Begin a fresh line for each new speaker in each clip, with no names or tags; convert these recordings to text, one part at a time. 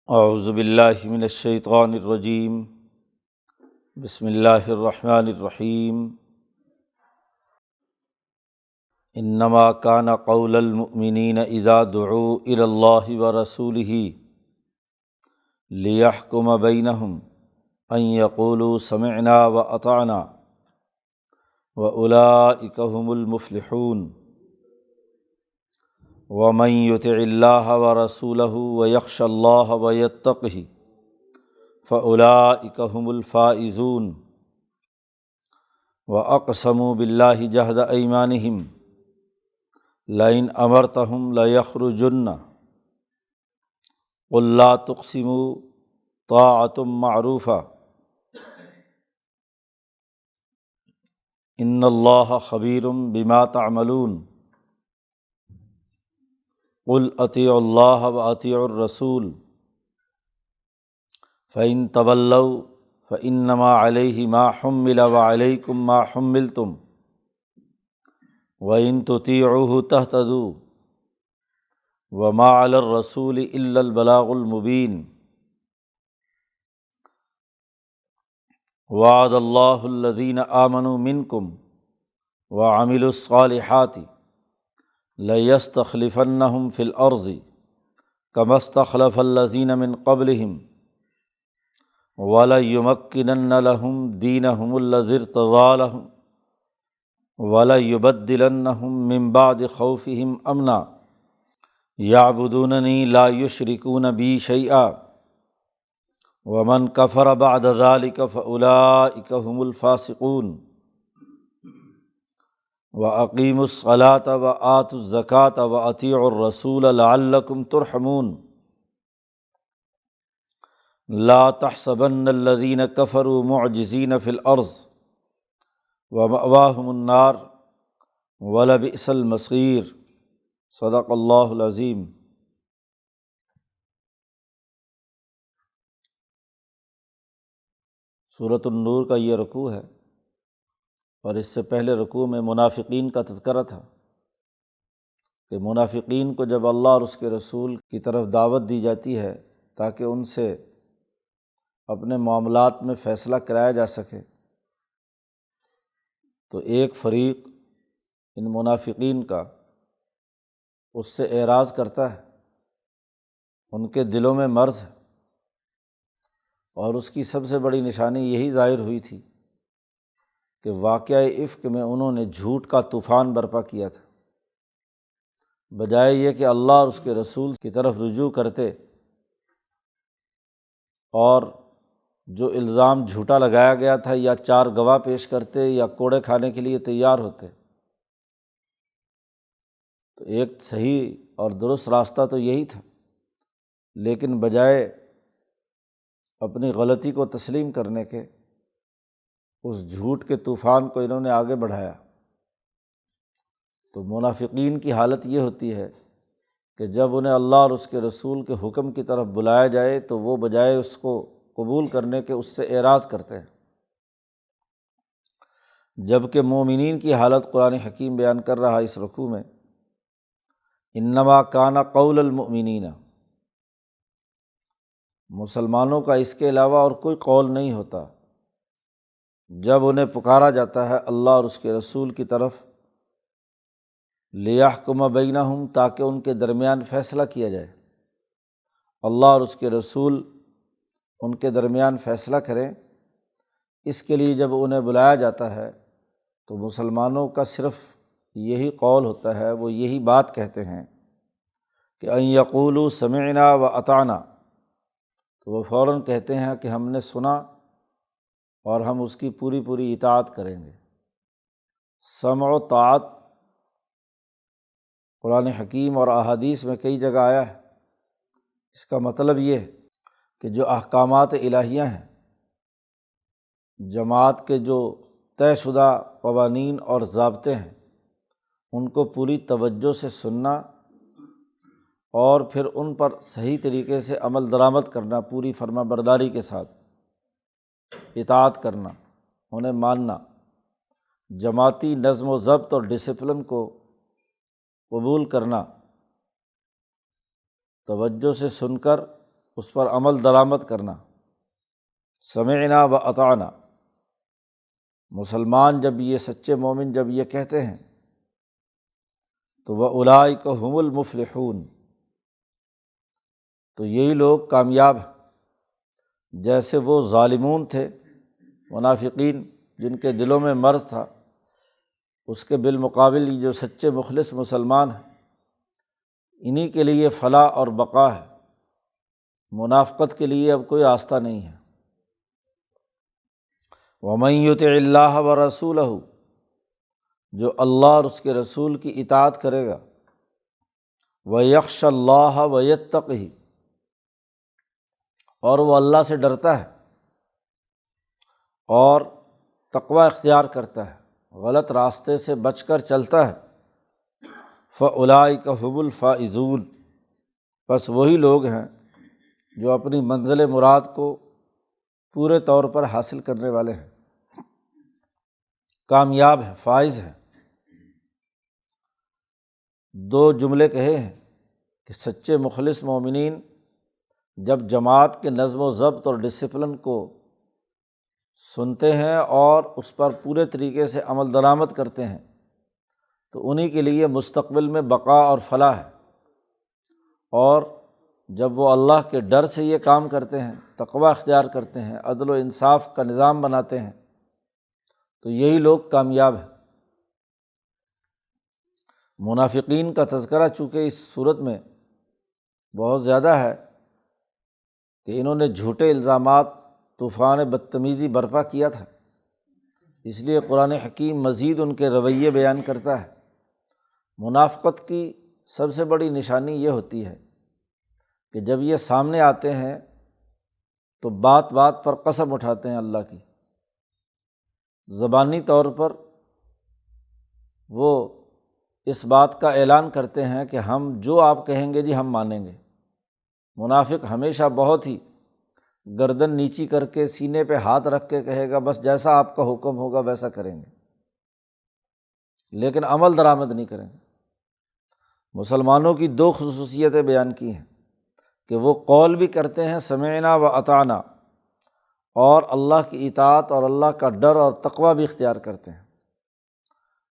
اعوذ باللہ من الشیطان الرجیم، بسم اللہ الرحمن الرحیم۔ انما کان قول المؤمنین اذا دعوا الی اللہ ورسولہ لیحکم بینہم ان یقولوا سمعنا واطعنا واولئک ھم المفلحون۔ ومن یطع اللہ ورسولہ ویخش اللہ ویتقہ فاولئک ھم الفائزون۔ واقسموا باللہ جہد ایمانہم لئن امرتہم لیخرجن قل لا تقسموا طاعۃ معروفہ ان اللہ خبیر بما تعملون۔ قل اطیعوا اللہ واطیعوا الرسول فإن تولوا فإنما علیہ ما حمل وعلیکم ما حملتم وإن تطیعوہ تہتدوا وما علی الرسول الا البلاغ المبین۔ وعد اللہ الذین آمنوا منکم وعملوا الصالحات لَيَسْتَخْلِفَنَّهُمْ فِي الْأَرْضِ كَمَا اسْتَخْلَفَ الَّذِينَ مِنْ قَبْلِهِمْ وَلَيُمَكِّنَنَّ لَهُمْ دِينَهُمُ الَّذِي ارْتَضَىٰ لَهُمْ وَلَيُبَدِّلَنَّهُمْ مِنْ بَعْدِ خَوْفِهِمْ أَمْنًا يَعْبُدُونَنِي لَا يُشْرِكُونَ بِي شَيْئًا وَمَنْ كَفَرَ بَعْدَ ذَلِكَ فَأُولَٰئِكَ هُمُ الْفَاسِقُونَ۔ وَأَقِیمُوا الصَّلَاةَ وَآتُوا الزَّکَاةَ وَأَطِیعُوا الرَّسُولَ لَعَلَّکُمْ تُرْحَمُونَ۔ لا تحسبن الذین کفروا معجزین فی الارض ومأواہم النار ولبئس المصیر۔ صدق اللہ العظیم۔ سورۃ النور کا یہ رکوع ہے، اور اس سے پہلے رکوع میں منافقین کا تذکرہ تھا کہ منافقین کو جب اللہ اور اس کے رسول کی طرف دعوت دی جاتی ہے تاکہ ان سے اپنے معاملات میں فیصلہ کرایا جا سکے، تو ایک فریق ان منافقین کا اس سے اعراض کرتا ہے، ان کے دلوں میں مرض ہے، اور اس کی سب سے بڑی نشانی یہی ظاہر ہوئی تھی کہ واقعہ افک میں انہوں نے جھوٹ کا طوفان برپا کیا تھا۔ بجائے یہ کہ اللہ اور اس کے رسول کی طرف رجوع کرتے اور جو الزام جھوٹا لگایا گیا تھا یا چار گواہ پیش کرتے یا کوڑے کھانے کے لیے تیار ہوتے، تو ایک صحیح اور درست راستہ تو یہی تھا، لیکن بجائے اپنی غلطی کو تسلیم کرنے کے اس جھوٹ کے طوفان کو انہوں نے آگے بڑھایا۔ تو منافقین کی حالت یہ ہوتی ہے کہ جب انہیں اللہ اور اس کے رسول کے حکم کی طرف بلایا جائے تو وہ بجائے اس کو قبول کرنے کے اس سے اعراض کرتے ہیں، جبکہ مومنین کی حالت قرآن حکیم بیان کر رہا ہے اس رکوع میں۔ انما کان قول المؤمنین، مسلمانوں کا اس کے علاوہ اور کوئی قول نہیں ہوتا جب انہیں پکارا جاتا ہے اللہ اور اس کے رسول کی طرف، لیحکم بینہم، تاکہ ان کے درمیان فیصلہ کیا جائے، اللہ اور اس کے رسول ان کے درمیان فیصلہ کریں۔ اس کے لیے جب انہیں بلایا جاتا ہے تو مسلمانوں کا صرف یہی قول ہوتا ہے، وہ یہی بات کہتے ہیں کہ ان یقولوا سمعنا واطعنا، تو وہ فوراً کہتے ہیں کہ ہم نے سنا اور ہم اس کی پوری پوری اطاعت کریں گے۔ سمع و طاعت قرآن حکیم اور احادیث میں کئی جگہ آیا ہے۔ اس کا مطلب یہ ہے کہ جو احکامات الہیہ ہیں، جماعت کے جو طے شدہ قوانین اور ضابطے ہیں، ان کو پوری توجہ سے سننا اور پھر ان پر صحیح طریقے سے عمل درآمد کرنا، پوری فرما برداری کے ساتھ اطاعت کرنا، انہیں ماننا، جماعتی نظم و ضبط اور ڈسپلن کو قبول کرنا، توجہ سے سن کر اس پر عمل درآمد کرنا۔ سمعنا و اطعنا، مسلمان جب یہ سچے مومن جب یہ کہتے ہیں تو وَأُولَٰئِکَ هُمُ الْمُفْلِحُونَ، تو یہی لوگ کامیاب ہیں۔ جیسے وہ ظالمون تھے، منافقین جن کے دلوں میں مرض تھا، اس کے بالمقابل یہ جو سچے مخلص مسلمان ہیں، انہی کے لیے فلاح اور بقا ہے، منافقت کے لیے اب کوئی راستہ نہیں ہے۔ وَمَن يُطِعِ اللَّهَ وَرَسُولَهُ، جو اللہ اور اس کے رسول کی اطاعت کرے گا، وَيَخْشَ اللَّهَ وَيَتَّقِهِ، اور وہ اللہ سے ڈرتا ہے اور تقوی اختیار کرتا ہے، غلط راستے سے بچ کر چلتا ہے، فَأُولَٰئِکَ هُمُ الْفَائِزُونَ، بس وہی لوگ ہیں جو اپنی منزل مراد کو پورے طور پر حاصل کرنے والے ہیں، کامیاب ہیں، فائز ہیں۔ دو جملے کہے ہیں کہ سچے مخلص مومنین جب جماعت کے نظم و ضبط اور ڈسپلن کو سنتے ہیں اور اس پر پورے طریقے سے عمل درآمد کرتے ہیں تو انہی کے لیے مستقبل میں بقا اور فلاح ہے، اور جب وہ اللہ کے ڈر سے یہ کام کرتے ہیں، تقوی اختیار کرتے ہیں، عدل و انصاف کا نظام بناتے ہیں، تو یہی لوگ کامیاب ہیں۔ منافقین کا تذکرہ چونکہ اس صورت میں بہت زیادہ ہے کہ انہوں نے جھوٹے الزامات، طوفان بدتمیزی برپا کیا تھا، اس لیے قرآن حکیم مزید ان کے رویے بیان کرتا ہے۔ منافقت کی سب سے بڑی نشانی یہ ہوتی ہے کہ جب یہ سامنے آتے ہیں تو بات بات پر قسم اٹھاتے ہیں اللہ کی، زبانی طور پر وہ اس بات کا اعلان کرتے ہیں کہ ہم جو آپ کہیں گے جی ہم مانیں گے۔ منافق ہمیشہ بہت ہی گردن نیچی کر کے سینے پہ ہاتھ رکھ کے کہے گا بس جیسا آپ کا حکم ہوگا ویسا کریں گے، لیکن عمل درآمد نہیں کریں گے۔ مسلمانوں کی دو خصوصیتیں بیان کی ہیں کہ وہ قول بھی کرتے ہیں سمعنا و اطعنا، اور اللہ کی اطاعت اور اللہ کا ڈر اور تقوی بھی اختیار کرتے ہیں۔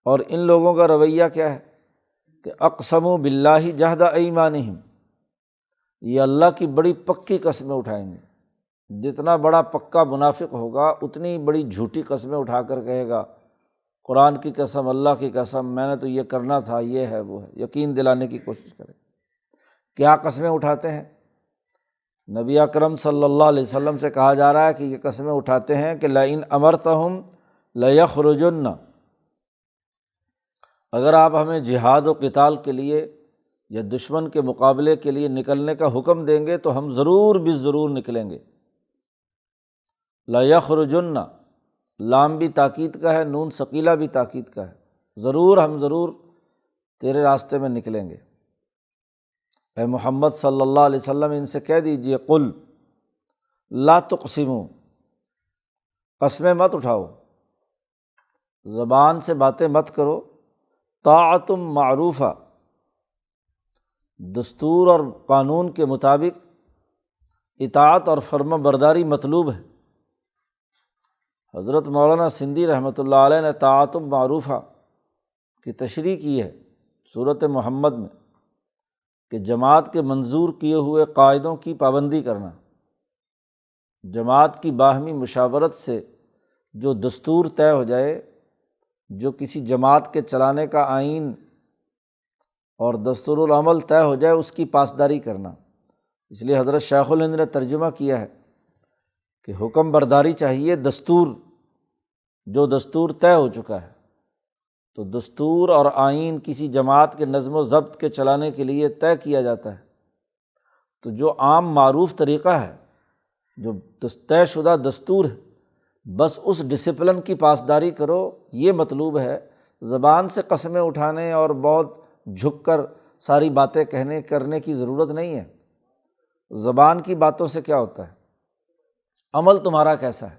اور ان لوگوں کا رویہ کیا ہے کہ اقسموا باللہ جہد ایمانہم، یہ اللہ کی بڑی پکی قسمیں اٹھائیں گے۔ جتنا بڑا پکا منافق ہوگا اتنی بڑی جھوٹی قسمیں اٹھا کر کہے گا قرآن کی قسم، اللہ کی قسم، میں نے تو یہ کرنا تھا، یہ ہے وہ ہے، یقین دلانے کی کوشش کرے۔ کیا قسمیں اٹھاتے ہیں؟ نبی اکرم صلی اللہ علیہ وسلم سے کہا جا رہا ہے کہ یہ قسمیں اٹھاتے ہیں کہ لئن امرتہم لیخرجن، اگر آپ ہمیں جہاد و قتال کے لیے یا دشمن کے مقابلے کے لیے نکلنے کا حکم دیں گے تو ہم ضرور بالضرور نکلیں گے۔ لیخرجن، لام بھی تاکید کا ہے، نون ثقیلہ بھی تاکید کا ہے، ضرور ہم ضرور تیرے راستے میں نکلیں گے۔ اے محمد صلی اللہ علیہ وسلم ان سے کہہ دیجئے قل لا تقسموا، قسمیں مت اٹھاؤ، زبان سے باتیں مت کرو، طاعۃ معروفہ، دستور اور قانون کے مطابق اطاعت اور فرما برداری مطلوب ہے۔ حضرت مولانا سندھی رحمۃ اللہ علیہ نے طاعۃ معروفہ کی تشریح کی ہے سورۃ محمد میں کہ جماعت کے منظور کیے ہوئے قاعدوں کی پابندی کرنا، جماعت کی باہمی مشاورت سے جو دستور طے ہو جائے، جو کسی جماعت کے چلانے کا آئین اور دستور العمل طے ہو جائے اس کی پاسداری کرنا۔ اس لیے حضرت شیخ الہند نے ترجمہ کیا ہے کہ حکم برداری چاہیے، دستور، جو دستور طے ہو چکا ہے، تو دستور اور آئین کسی جماعت کے نظم و ضبط کے چلانے کے لیے طے کیا جاتا ہے، تو جو عام معروف طریقہ ہے، جو طے شدہ دستور ہے، بس اس ڈسپلن کی پاسداری کرو، یہ مطلوب ہے۔ زبان سے قسمیں اٹھانے اور بہت جھک کر ساری باتیں کہنے کرنے کی ضرورت نہیں ہے۔ زبان کی باتوں سے کیا ہوتا ہے؟ عمل تمہارا کیسا ہے؟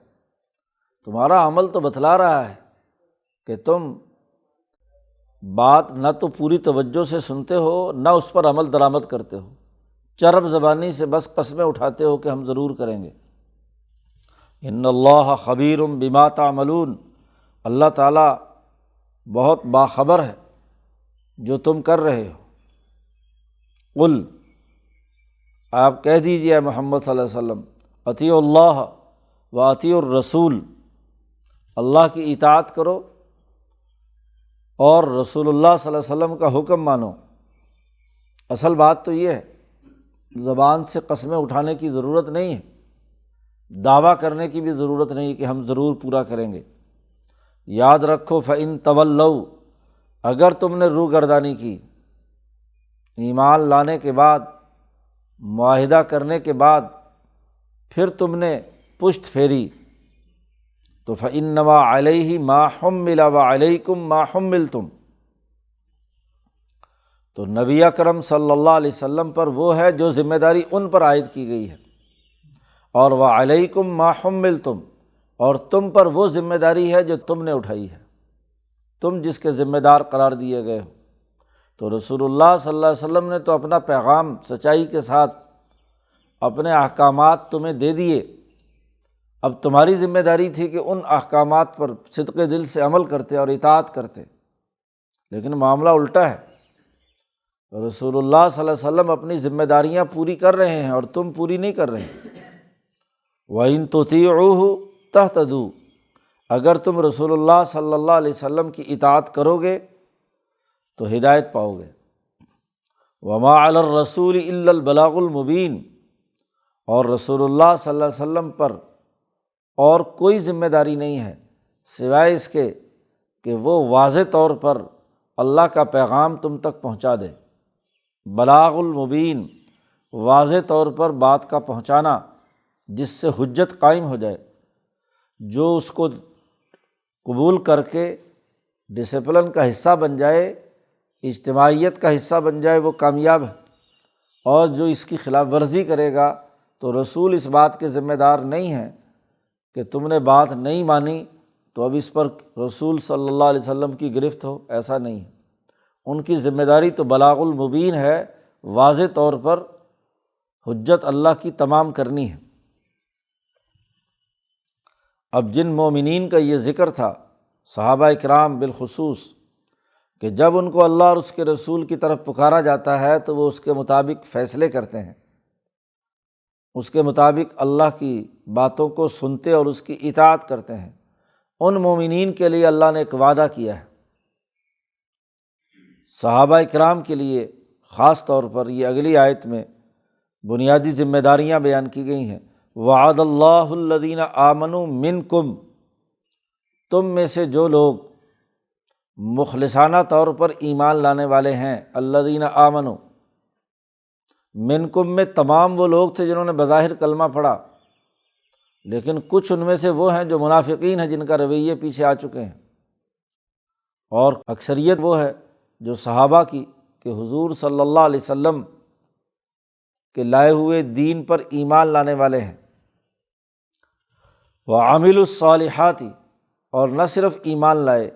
تمہارا عمل تو بتلا رہا ہے کہ تم بات نہ تو پوری توجہ سے سنتے ہو، نہ اس پر عمل درآمد کرتے ہو۔ چرب زبانی سے بس قسمیں اٹھاتے ہو کہ ہم ضرور کریں گے۔ ان اللہ خبیر بما تعملون، اللہ تعالیٰ بہت باخبر ہے جو تم کر رہے ہو۔ قل، آپ کہہ دیجیے اے محمد صلی اللہ علیہ وسلم، اطیعوا اللہ و اطیعوا الرسول، اللہ کی اطاعت کرو اور رسول اللہ صلی اللہ علیہ وسلم کا حکم مانو۔ اصل بات تو یہ ہے، زبان سے قسمیں اٹھانے کی ضرورت نہیں ہے، دعویٰ کرنے کی بھی ضرورت نہیں کہ ہم ضرور پورا کریں گے۔ یاد رکھو فَإِن تَوَلَّوْا، اگر تم نے روگردانی کی، ایمان لانے کے بعد، معاہدہ کرنے کے بعد پھر تم نے پشت پھیری، تو فَإِنَّمَا عَلَيْهِ مَا حُمِّلَ وَعَلَيْكُمْ مَا حُمِّلْتُمْ، تو نبی اکرم صلی اللہ علیہ وسلم پر وہ ہے جو ذمہ داری ان پر عائد کی گئی ہے، اور وَعَلَيْكُمْ مَا حُمِّلْتُمْ، اور تم پر وہ ذمہ داری ہے جو تم نے اٹھائی ہے، تم جس کے ذمہ دار قرار دیے گئے ہو۔ تو رسول اللہ صلی اللہ علیہ وسلم نے تو اپنا پیغام سچائی کے ساتھ اپنے احکامات تمہیں دے دیے، اب تمہاری ذمہ داری تھی کہ ان احکامات پر صدق دل سے عمل کرتے اور اطاعت کرتے، لیکن معاملہ الٹا ہے، رسول اللہ صلی اللہ علیہ وسلم اپنی ذمہ داریاں پوری کر رہے ہیں اور تم پوری نہیں کر رہے۔ وَإِن تُطِيعُوهُ تَهْتَدُوا، اگر تم رسول اللہ صلی اللہ علیہ وسلم کی اطاعت کرو گے تو ہدایت پاؤ گے۔ وَمَا عَلَى الرَّسُولِ إِلَّا الْبَلَاغُ الْمُبِينُ، اور رسول اللہ صلی اللہ علیہ وسلم پر اور کوئی ذمہ داری نہیں ہے سوائے اس کے کہ وہ واضح طور پر اللہ کا پیغام تم تک پہنچا دے۔ بلاغ المبین، واضح طور پر بات کا پہنچانا جس سے حجت قائم ہو جائے، جو اس کو قبول کر کے ڈسپلن کا حصہ بن جائے، اجتماعیت کا حصہ بن جائے، وہ کامیاب ہے، اور جو اس کی خلاف ورزی کرے گا تو رسول اس بات کے ذمہ دار نہیں ہیں کہ تم نے بات نہیں مانی تو اب اس پر رسول صلی اللہ علیہ وسلم کی گرفت ہو، ایسا نہیں ہے۔ ان کی ذمہ داری تو بلاغ المبین ہے، واضح طور پر حجت اللہ کی تمام کرنی ہے۔ اب جن مومنین کا یہ ذکر تھا، صحابہ اکرام بالخصوص، کہ جب ان کو اللہ اور اس کے رسول کی طرف پکارا جاتا ہے تو وہ اس کے مطابق فیصلے کرتے ہیں، اس کے مطابق اللہ کی باتوں کو سنتے اور اس کی اطاعت کرتے ہیں، ان مومنین کے لیے اللہ نے ایک وعدہ کیا ہے۔ صحابہ اکرام کے لیے خاص طور پر یہ اگلی آیت میں بنیادی ذمہ داریاں بیان کی گئی ہیں۔ وعد اللہ الذین آمنوا منکم، تم میں سے جو لوگ مخلصانہ طور پر ایمان لانے والے ہیں، الذین آمنوا، منکم میں تمام وہ لوگ تھے جنہوں نے بظاہر کلمہ پڑھا، لیکن کچھ ان میں سے وہ ہیں جو منافقین ہیں، جن کا رویے پیچھے آ چکے ہیں، اور اکثریت وہ ہے جو صحابہ کی کہ حضور صلی اللہ علیہ وسلم کے لائے ہوئے دین پر ایمان لانے والے ہیں۔ وعملوا الصالحات، اور نہ صرف ایمان لائے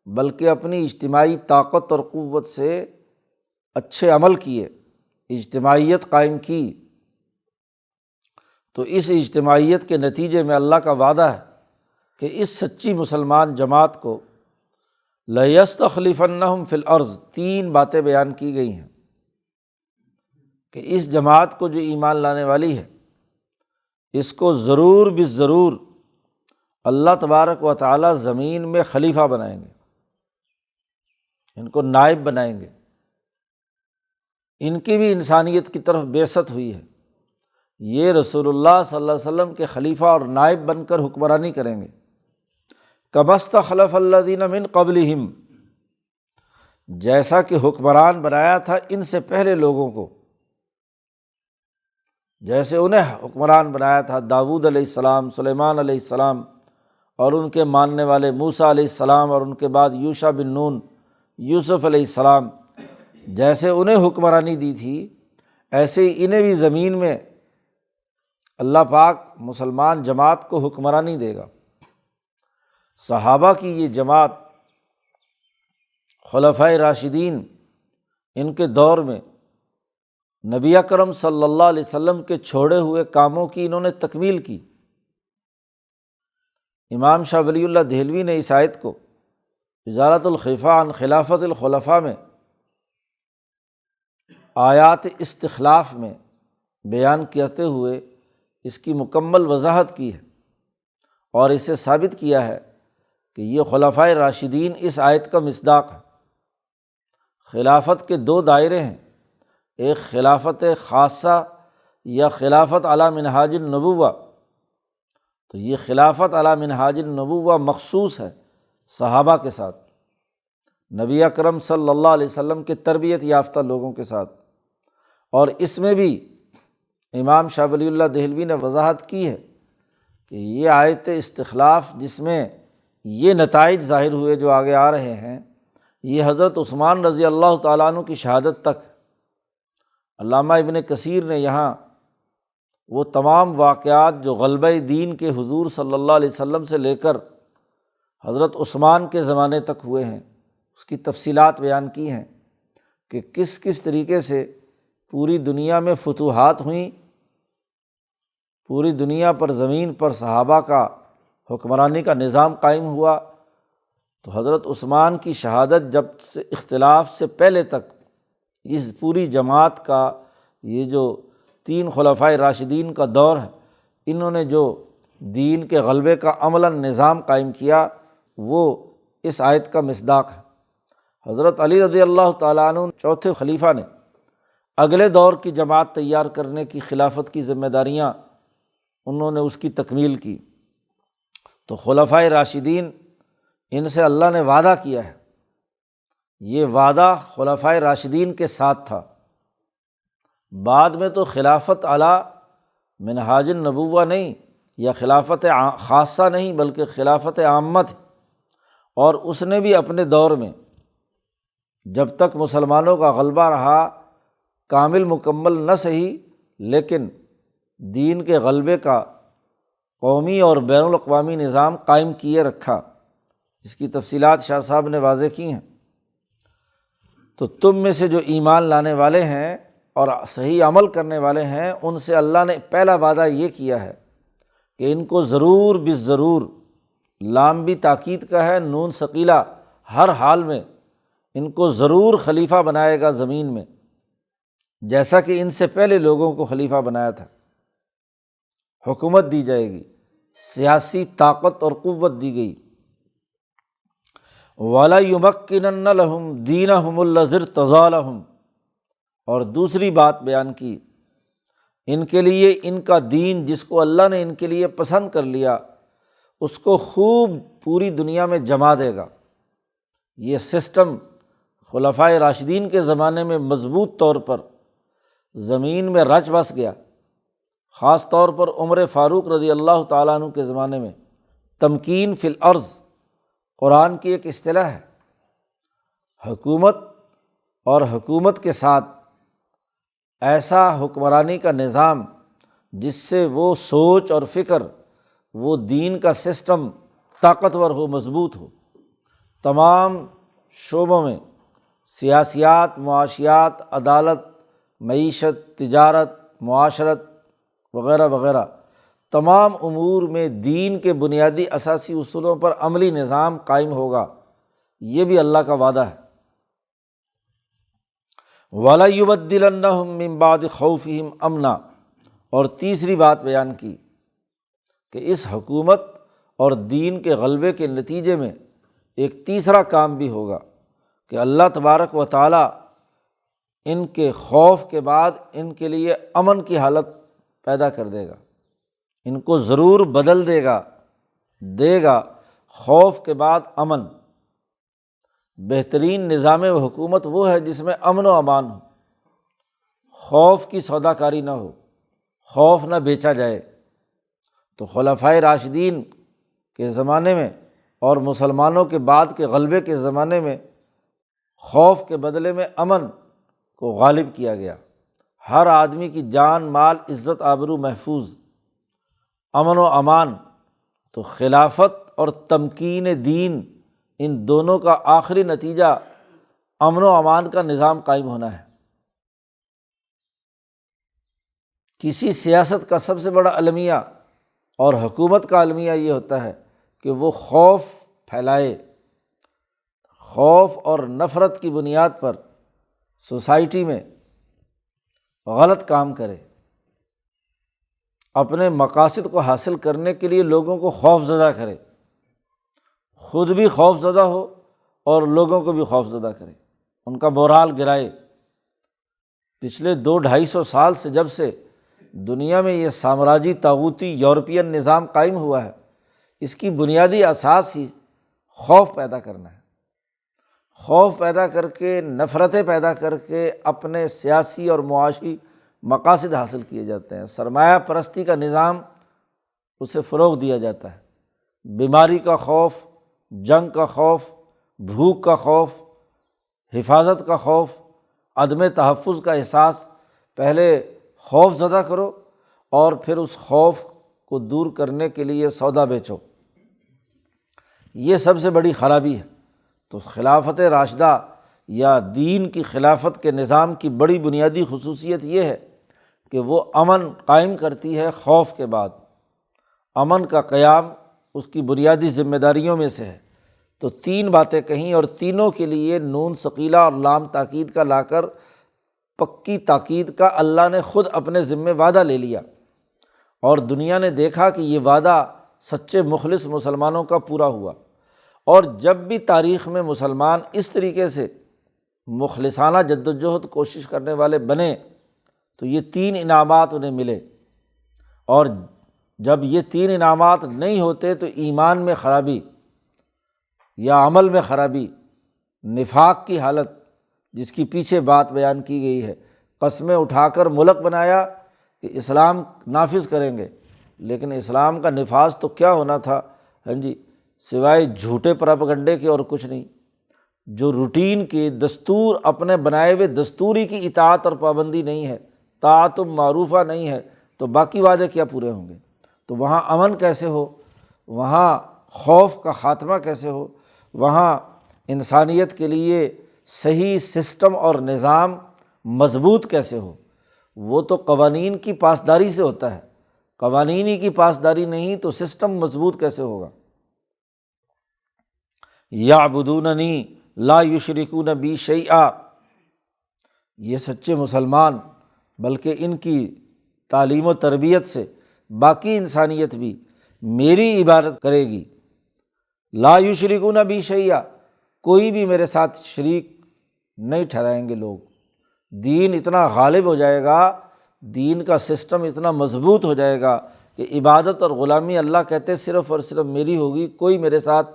بلکہ اپنی اجتماعی طاقت اور قوت سے اچھے عمل کیے، اجتماعیت قائم کی، تو اس اجتماعیت کے نتیجے میں اللہ کا وعدہ ہے کہ اس سچی مسلمان جماعت کو لَيَسْتَخْلِفَنَّهُمْ فِي الْأَرْضِ، 3 باتیں بیان کی گئی ہیں کہ اس جماعت کو جو ایمان لانے والی ہے، اس کو ضرور بالضرور اللہ تبارک و تعالیٰ زمین میں خلیفہ بنائیں گے، ان کو نائب بنائیں گے۔ ان کی بھی انسانیت کی طرف بعثت ہوئی ہے، یہ رسول اللہ صلی اللہ علیہ وسلم کے خلیفہ اور نائب بن کر حکمرانی کریں گے۔ کما استخلف الذین من قبلہم، جیسا کہ حکمران بنایا تھا ان سے پہلے لوگوں کو، جیسے انہیں حکمران بنایا تھا داؤد علیہ السلام، سلیمان علیہ السلام، اور ان کے ماننے والے موسیٰ علیہ السلام، اور ان کے بعد یوشع بن نون، یوسف علیہ السلام، جیسے انہیں حکمرانی دی تھی ایسے ہی انہیں بھی زمین میں اللہ پاک مسلمان جماعت کو حکمرانی دے گا۔ صحابہ کی یہ جماعت خلفائے راشدین، ان کے دور میں نبی اکرم صلی اللہ علیہ وسلم کے چھوڑے ہوئے کاموں کی انہوں نے تکمیل کی۔ امام شاہ ولی اللہ دہلوی نے اس آیت کو ازالۃ الخفا عن خلافت الخلفاء میں آیات استخلاف میں بیان کرتے ہوئے اس کی مکمل وضاحت کی ہے، اور اسے ثابت کیا ہے کہ یہ خلفائے راشدین اس آیت کا مصداق ہے۔ خلافت کے دو دائرے ہیں، ایک خلافت خاصہ یا خلافت علی منہاج النبوہ، تو یہ خلافت علی منہاج النبوہ مخصوص ہے صحابہ کے ساتھ، نبی اکرم صلی اللہ علیہ وسلم کے تربیت یافتہ لوگوں کے ساتھ، اور اس میں بھی امام شاہ ولی اللہ دہلوی نے وضاحت کی ہے کہ یہ آیت استخلاف جس میں یہ نتائج ظاہر ہوئے جو آگے آ رہے ہیں، یہ حضرت عثمان رضی اللہ تعالیٰ عنہ کی شہادت تک۔ علامہ ابن کثیر نے یہاں وہ تمام واقعات جو غلبہ دین کے حضور صلی اللہ علیہ وسلم سے لے کر حضرت عثمان کے زمانے تک ہوئے ہیں، اس کی تفصیلات بیان کی ہیں کہ کس کس طریقے سے پوری دنیا میں فتوحات ہوئیں، پوری دنیا پر زمین پر صحابہ کا حکمرانی کا نظام قائم ہوا۔ تو حضرت عثمان کی شہادت جب سے اختلاف سے پہلے تک اس پوری جماعت کا یہ جو 3 خلفائے راشدین کا دور ہے، انہوں نے جو دین کے غلبے کا عملاً نظام قائم کیا وہ اس آیت کا مصداق ہے۔ حضرت علی رضی اللہ تعالیٰ عنہ چوتھے خلیفہ نے اگلے دور کی جماعت تیار کرنے کی خلافت کی ذمہ داریاں انہوں نے اس کی تکمیل کی۔ تو خلفائے راشدین ان سے اللہ نے وعدہ کیا ہے، یہ وعدہ خلفائے راشدین کے ساتھ تھا۔ بعد میں تو خلافت علی منہاج النبوہ نہیں یا خلافت خاصہ نہیں بلکہ خلافت عامہ تھی، اور اس نے بھی اپنے دور میں جب تک مسلمانوں کا غلبہ رہا کامل مکمل نہ صحیح لیکن دین کے غلبے کا قومی اور بین الاقوامی نظام قائم کیے رکھا۔ اس کی تفصیلات شاہ صاحب نے واضح کی ہیں۔ تو تم میں سے جو ایمان لانے والے ہیں اور صحیح عمل کرنے والے ہیں ان سے اللہ نے پہلا وعدہ یہ کیا ہے کہ ان کو ضرور بالضرور، لام بھی تاکید کا ہے، نون ثقیلہ، ہر حال میں ان کو ضرور خلیفہ بنائے گا زمین میں، جیسا کہ ان سے پہلے لوگوں کو خلیفہ بنایا تھا۔ حکومت دی جائے گی، سیاسی طاقت اور قوت دی گئی۔ وَلَيُمَكِّنَنَّ لَهُمْ دِينَهُمُ الَّذِي ارْتَضَىٰ لَهُمْ، اور دوسری بات بیان کی، ان کے لیے ان کا دین جس کو اللہ نے ان کے لیے پسند کر لیا اس کو خوب پوری دنیا میں جما دے گا۔ یہ سسٹم خلفائے راشدین کے زمانے میں مضبوط طور پر زمین میں رچ بس گیا، خاص طور پر عمر فاروق رضی اللہ تعالیٰ عنہ کے زمانے میں۔ تمکین فی الارض قرآن کی ایک اصطلاح ہے، حکومت اور حکومت کے ساتھ ایسا حکمرانی کا نظام جس سے وہ سوچ اور فکر، وہ دین کا سسٹم طاقتور ہو، مضبوط ہو، تمام شعبوں میں، سیاسیات، معاشیات، عدالت، معیشت، تجارت، معاشرت وغیرہ وغیرہ، تمام امور میں دین کے بنیادی اساسی اصولوں پر عملی نظام قائم ہوگا۔ یہ بھی اللہ کا وعدہ ہے۔ وَلَيُبَدِّلَنَّهُم مِّن بَعْدِ خَوْفِهِمْ أَمْنًا، اور تیسری بات بیان کی کہ اس حکومت اور دین کے غلبے کے نتیجے میں ایک تیسرا کام بھی ہوگا کہ اللہ تبارک و تعالیٰ ان کے خوف کے بعد ان کے لیے امن کی حالت پیدا کر دے گا، ان کو ضرور بدل دے گا خوف کے بعد امن۔ بہترین نظام حکومت وہ ہے جس میں امن و امان ہو، خوف کی سودا کاری نہ ہو، خوف نہ بیچا جائے۔ تو خلفائے راشدین کے زمانے میں اور مسلمانوں کے بعد کے غلبے کے زمانے میں خوف کے بدلے میں امن کو غالب کیا گیا، ہر آدمی کی جان، مال، عزت، آبرو محفوظ، امن و امان۔ تو خلافت اور تمکین دین، ان دونوں کا آخری نتیجہ امن و امان کا نظام قائم ہونا ہے۔ کسی سیاست کا سب سے بڑا المیہ اور حکومت کا المیہ یہ ہوتا ہے کہ وہ خوف پھیلائے، خوف اور نفرت کی بنیاد پر سوسائٹی میں غلط کام کرے، اپنے مقاصد کو حاصل کرنے کے لیے لوگوں کو خوف زدہ کرے، خود بھی خوف زدہ ہو اور لوگوں کو بھی خوف زدہ کرے، ان کا مورال گرائے۔ پچھلے 200-250 سال سے جب سے دنیا میں یہ سامراجی طاغوتی یورپین نظام قائم ہوا ہے، اس کی بنیادی اساس ہی خوف پیدا کرنا ہے۔ خوف پیدا کر کے، نفرتیں پیدا کر کے اپنے سیاسی اور معاشی مقاصد حاصل کیے جاتے ہیں۔ سرمایہ پرستی کا نظام، اسے فروغ دیا جاتا ہے۔ بیماری کا خوف، جنگ کا خوف، بھوک کا خوف، حفاظت کا خوف، عدم تحفظ کا احساس، پہلے خوف زدہ کرو اور پھر اس خوف کو دور کرنے کے لیے سودا بیچو۔ یہ سب سے بڑی خرابی ہے۔ تو خلافت راشدہ یا دین کی خلافت کے نظام کی بڑی بنیادی خصوصیت یہ ہے کہ وہ امن قائم کرتی ہے خوف کے بعد۔ امن کا قیام اس کی بنیادی ذمہ داریوں میں سے ہے۔ تو 3 باتیں کہیں اور تینوں کے لیے نون ثقیلہ اور لام تاکید کا لا کر پکی تاکید کا اللہ نے خود اپنے ذمہ وعدہ لے لیا، اور دنیا نے دیکھا کہ یہ وعدہ سچے مخلص مسلمانوں کا پورا ہوا۔ اور جب بھی تاریخ میں مسلمان اس طریقے سے مخلصانہ جد وجہد کوشش کرنے والے بنے تو یہ 3 انعامات انہیں ملے، اور جب یہ 3 انعامات نہیں ہوتے تو ایمان میں خرابی یا عمل میں خرابی، نفاق کی حالت جس کی پیچھے بات بیان کی گئی ہے، قسمیں اٹھا کر ملک بنایا کہ اسلام نافذ کریں گے، لیکن اسلام کا نفاذ تو کیا ہونا تھا، ہاں جی، سوائے جھوٹے پراپیگنڈے کے اور کچھ نہیں۔ جو روٹین کی دستور، اپنے بنائے ہوئے دستوری کی اطاعت اور پابندی نہیں ہے، طاعت معروفہ نہیں ہے، تو باقی وعدے کیا پورے ہوں گے؟ تو وہاں امن کیسے ہو، وہاں خوف کا خاتمہ کیسے ہو، وہاں انسانیت کے لیے صحیح سسٹم اور نظام مضبوط کیسے ہو؟ وہ تو قوانین کی پاسداری سے ہوتا ہے۔ قوانین ہی کی پاسداری نہیں تو سسٹم مضبوط کیسے ہوگا؟ یعبدوننی لا یشرکون بی شیئا، یہ سچے مسلمان، بلکہ ان کی تعلیم و تربیت سے باقی انسانیت بھی میری عبادت کرے گی۔ لا یشرکون بی شیئا، کوئی بھی میرے ساتھ شریک نہیں ٹھہرائیں گے لوگ۔ دین اتنا غالب ہو جائے گا، دین کا سسٹم اتنا مضبوط ہو جائے گا کہ عبادت اور غلامی اللہ کہتے صرف اور صرف میری ہوگی، کوئی میرے ساتھ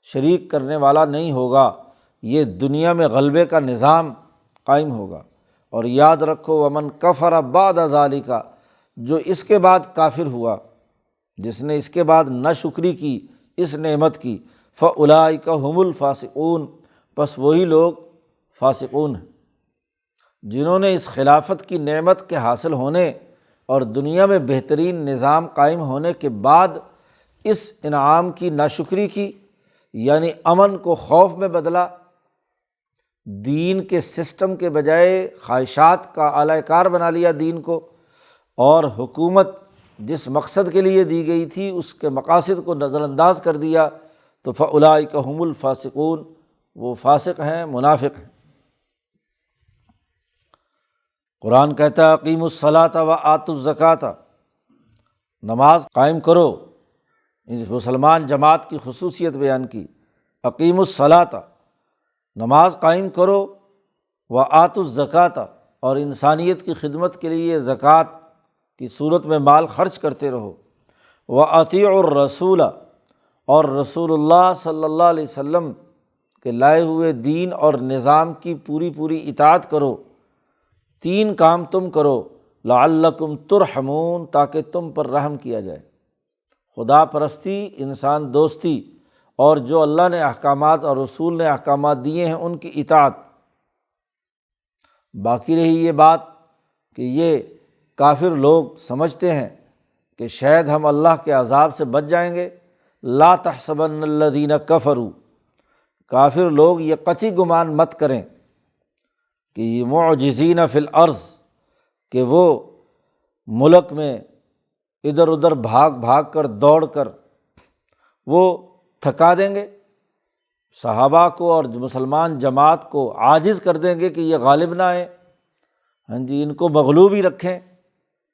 شریک کرنے والا نہیں ہوگا۔ یہ دنیا میں غلبے کا نظام قائم ہوگا۔ اور یاد رکھو ومن کفر بعد ذالک، جو اس کے بعد کافر ہوا، جس نے اس کے بعد ناشکری کی اس نعمت کی، فاولئک هم الفاسقون، پس وہی لوگ فاسقون ہیں جنہوں نے اس خلافت کی نعمت کے حاصل ہونے اور دنیا میں بہترین نظام قائم ہونے کے بعد اس انعام کی ناشکری کی، یعنی امن کو خوف میں بدلا، دین کے سسٹم کے بجائے خواہشات کا اعلی کار بنا لیا دین کو، اور حکومت جس مقصد کے لیے دی گئی تھی اس کے مقاصد کو نظر انداز کر دیا، تو فاولئک هم الفاسقون، وہ فاسق ہیں، منافق ہیں۔ قرآن کہتا ہے اقیموا الصلاۃ وآتوا الزکوٰۃ، نماز قائم کرو۔ مسلمان جماعت کی خصوصیت بیان کی، اقیموا الصلاۃ، نماز قائم کرو، وآتوا الزکوٰۃ، اور انسانیت کی خدمت کے لیے زکوٰۃ کی صورت میں مال خرچ کرتے رہو، وأطیعوا الرسول، اور رسول اللہ صلی اللہ علیہ وسلم کے لائے ہوئے دین اور نظام کی پوری اطاعت کرو۔ 3 کام تم کرو، لعلکم ترحمون، تاکہ تم پر رحم کیا جائے۔ خدا پرستی، انسان دوستی، اور جو اللہ نے احکامات اور رسول نے احکامات دیے ہیں ان کی اطاعت۔ باقی رہی یہ بات کہ یہ کافر لوگ سمجھتے ہیں کہ شاید ہم اللہ کے عذاب سے بچ جائیں گے۔ لا تحسبن الذین کفروا، کافر لوگ یہ قطعی گمان مت کریں کہ یہ معجزین فی الارض، کہ وہ ملک میں ادھر ادھر بھاگ بھاگ کر دوڑ کر وہ تھکا دیں گے، صحابہ کو اور مسلمان جماعت کو عاجز کر دیں گے کہ یہ غالب نہ آئے، ہاں جی ان کو مغلوب ہی رکھیں۔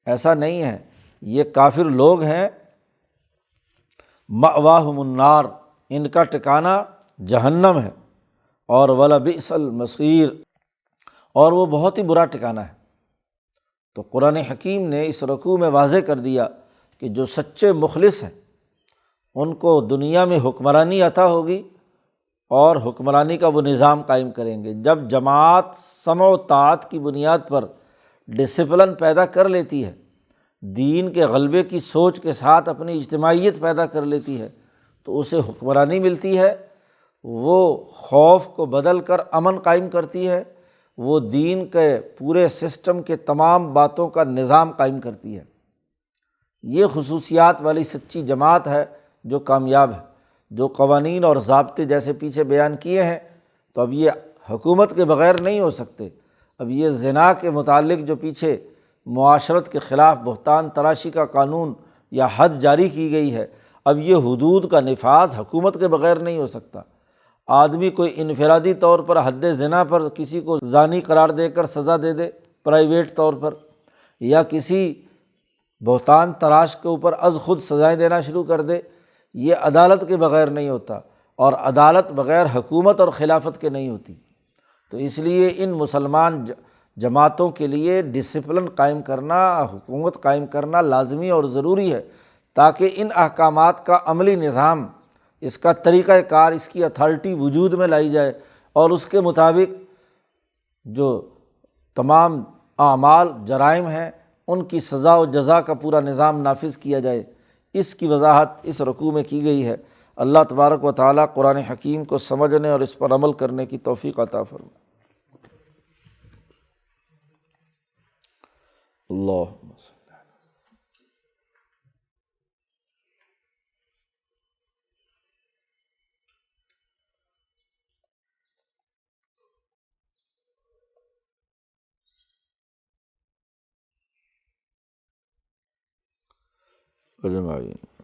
ایسا نہیں ہے، یہ کافر لوگ ہیں، مأواہم النار، ان کا ٹھکانہ جہنم ہے، اور وَلَبِئْسَ الْمَصِيرُ، اور وہ بہت ہی برا ٹھکانہ ہے۔ تو قرآن حکیم نے اس رکوع میں واضح کر دیا کہ جو سچے مخلص ہیں ان کو دنیا میں حکمرانی عطا ہوگی، اور حکمرانی کا وہ نظام قائم کریں گے۔ جب جماعت سمع و طاعت کی بنیاد پر ڈسپلن پیدا کر لیتی ہے، دین کے غلبے کی سوچ کے ساتھ اپنی اجتماعیت پیدا کر لیتی ہے، تو اسے حکمرانی ملتی ہے، وہ خوف کو بدل کر امن قائم کرتی ہے، وہ دین کے پورے سسٹم کے تمام باتوں کا نظام قائم کرتی ہے۔ یہ خصوصیات والی سچی جماعت ہے جو کامیاب ہے۔ جو قوانین اور ضابطے جیسے پیچھے بیان کیے ہیں، تو اب یہ حکومت کے بغیر نہیں ہو سکتے۔ اب یہ زنا کے متعلق جو پیچھے معاشرت کے خلاف بہتان تراشی کا قانون یا حد جاری کی گئی ہے، اب یہ حدود کا نفاذ حکومت کے بغیر نہیں ہو سکتا۔ آدمی کوئی انفرادی طور پر حد زنا پر کسی کو زانی قرار دے کر سزا دے دے پرائیویٹ طور پر، یا کسی بہتان تراش کے اوپر از خود سزائیں دینا شروع کر دے، یہ عدالت کے بغیر نہیں ہوتا، اور عدالت بغیر حکومت اور خلافت کے نہیں ہوتی۔ تو اس لیے ان مسلمان جماعتوں کے لیے ڈسپلن قائم کرنا، حکومت قائم کرنا لازمی اور ضروری ہے، تاکہ ان احکامات کا عملی نظام، اس کا طریقہ کار، اس کی اتھارٹی وجود میں لائی جائے، اور اس کے مطابق جو تمام اعمال جرائم ہیں ان کی سزا و جزا کا پورا نظام نافذ کیا جائے۔ اس کی وضاحت اس رکوع میں کی گئی ہے۔ اللہ تبارک و تعالیٰ قرآن حکیم کو سمجھنے اور اس پر عمل کرنے کی توفیق عطا فرمائے۔ اللہم صل۔ اجمعین۔